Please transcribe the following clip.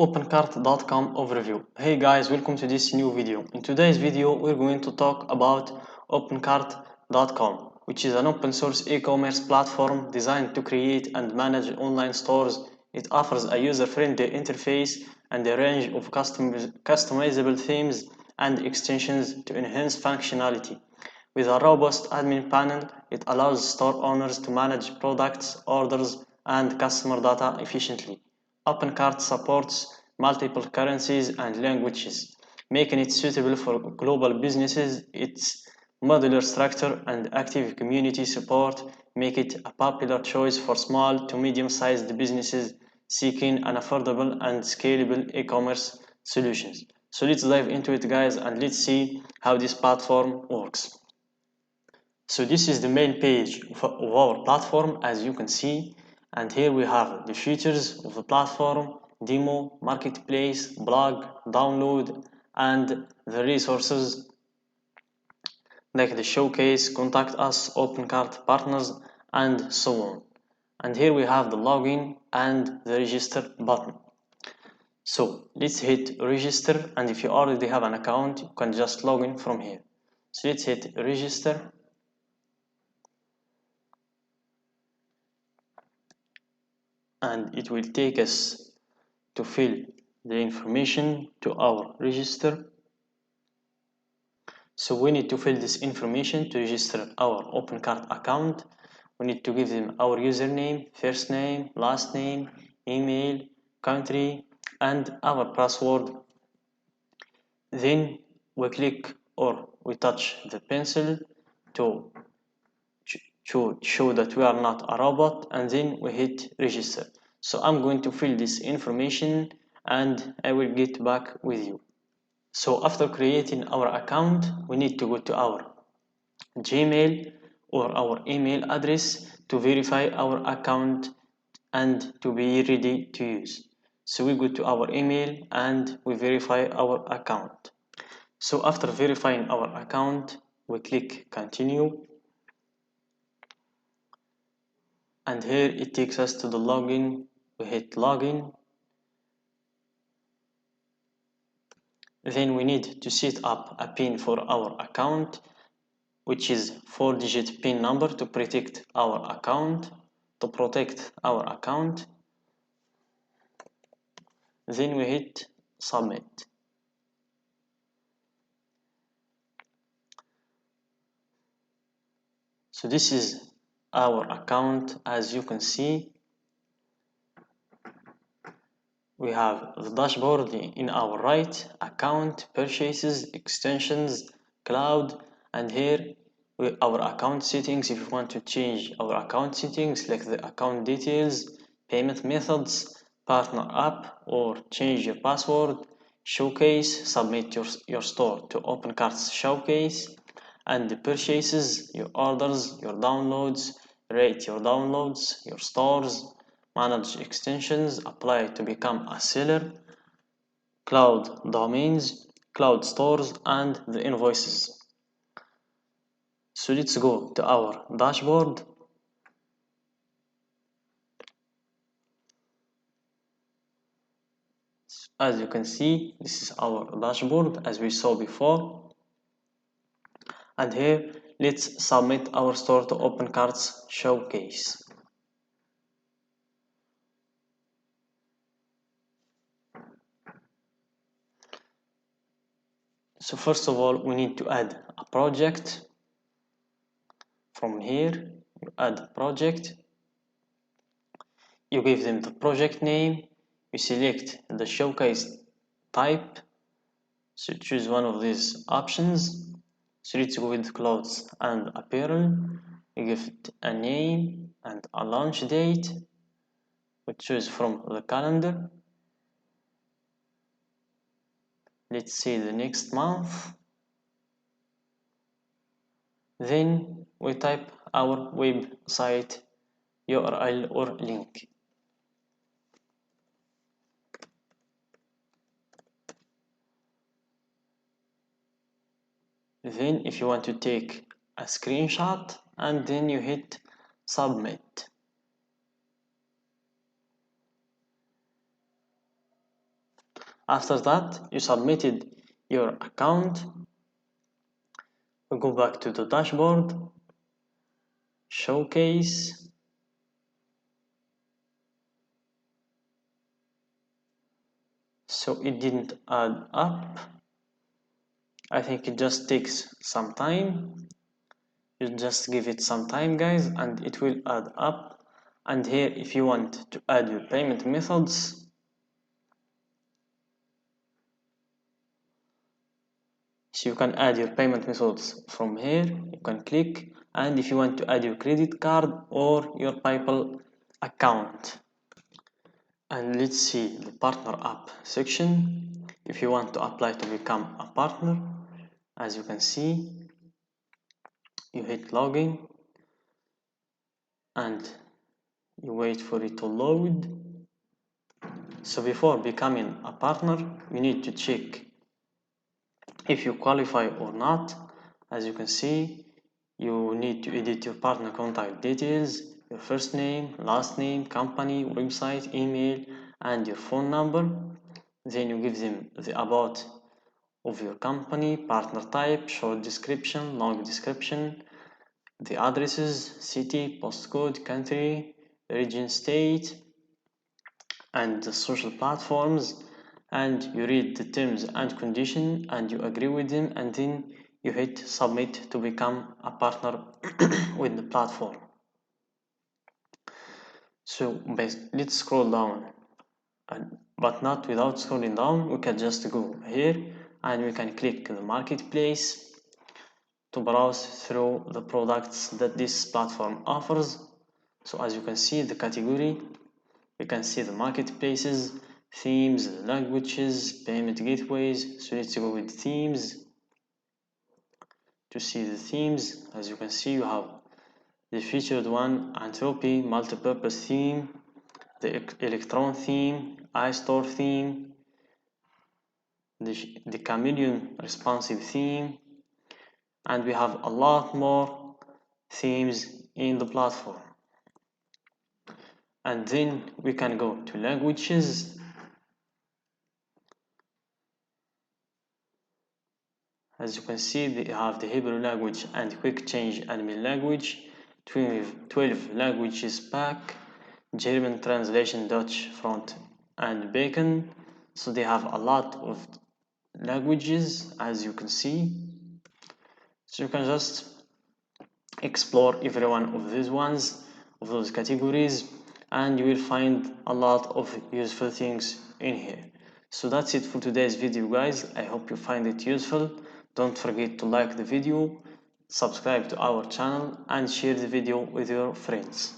OpenCart.com overview. Hey guys, welcome to this new video. In today's video, we're going to talk about OpenCart.com, which is an open source e-commerce platform designed to create and manage online stores. It offers a user-friendly interface and a range of customizable themes and extensions to enhance functionality. With a robust admin panel, it allows store owners to manage products, orders, and customer data efficiently. OpenCart supports multiple currencies and languages, making it suitable for global businesses. Its modular structure and active community support make it a popular choice for small to medium-sized businesses seeking an affordable and scalable e-commerce solutions. So let's dive into it, guys, and let's see how this platform works. So this is the main page of our platform, as you can see, and here we have the features of the platform, demo, marketplace, blog, download, and the resources like the showcase, contact us, OpenCart partners, and so on. And here we have the login and the register button. So let's hit register, and if you already have an account, you can just log in from here. So let's hit register. And it will take us to fill the information to our register. So we need to fill this information to register our OpenCart account. We need to give them our username, first name, last name, email, country, and our password. Then we click or we touch the pencil to show that we are not a robot, and then we hit register. So I'm going to fill this information and I will get back with you. So after creating our account, we need to go to our Gmail or our email address to verify our account and to be ready to use. So we go to our email and we verify our account. So after verifying our account, we click continue. And here it takes us to the login. We hit login. Then we need to set up a PIN for our account, which is 4-digit PIN number to protect our account. Then we hit submit. So this is our account. As you can see, we have the dashboard in our right, account, purchases, extensions, cloud, and here our account settings. If you want to change our account settings, like the account details, payment methods, partner app, or change your password, showcase, submit your store to OpenCart's showcase, and the purchases, your orders, your downloads, rate your downloads, your stores, manage extensions, apply to become a seller, cloud domains, cloud stores, and the invoices. So let's go to our dashboard. As you can see, this is our dashboard as we saw before. And here, let's submit our store to OpenCart's showcase. So first of all, we need to add a project. From here, you add a project. You give them the project name. You select the showcase type. So choose one of these options. So let's go with clothes and apparel. You give it a name and a launch date. We choose from the calendar. Let's see the next month. Then we type our website URL or link. Then if you want to take a screenshot, and then you hit submit. After that, you submitted your account. We go back to the dashboard, showcase, so it didn't add up. I think it just takes some time. You just give it some time, guys, and it will add up. And here, if you want to add your payment methods, so you can add your payment methods from here. You can click, and if you want to add your credit card or your PayPal account. And let's see the partner app section. If you want to apply to become a partner, as you can see, you hit login and you wait for it to load. So before becoming a partner, you need to check if you qualify or not. As you can see, you need to edit your partner contact details, your first name, last name, company, website, email, and your phone number. Then you give them the about of your company, partner type, short description, long description, the addresses, city, postcode, country, region, state, and the social platforms, and you read the terms and conditions and you agree with them, and then you hit submit to become a partner with the platform. So let's scroll down, but not without scrolling down. We can just go here and we can click the marketplace to browse through the products that this platform offers. So as you can see the category, we can see the marketplaces, themes, languages, payment gateways. So let's go with themes. To see the themes, as you can see, you have the featured one, Entropy, multi-purpose theme, the Electron theme, iStore theme, the Chameleon responsive theme, and we have a lot more themes in the platform. And then we can go to languages. As you can see, they have the Hebrew language and quick change anime language, 12 languages pack, German translation, Dutch front and bacon. So they have a lot of languages, as you can see. So you can just explore every one of these ones, of those categories, and you will find a lot of useful things in here. So that's it for today's video, guys. I hope you find it useful. Don't forget to like the video, subscribe to our channel, and share the video with your friends.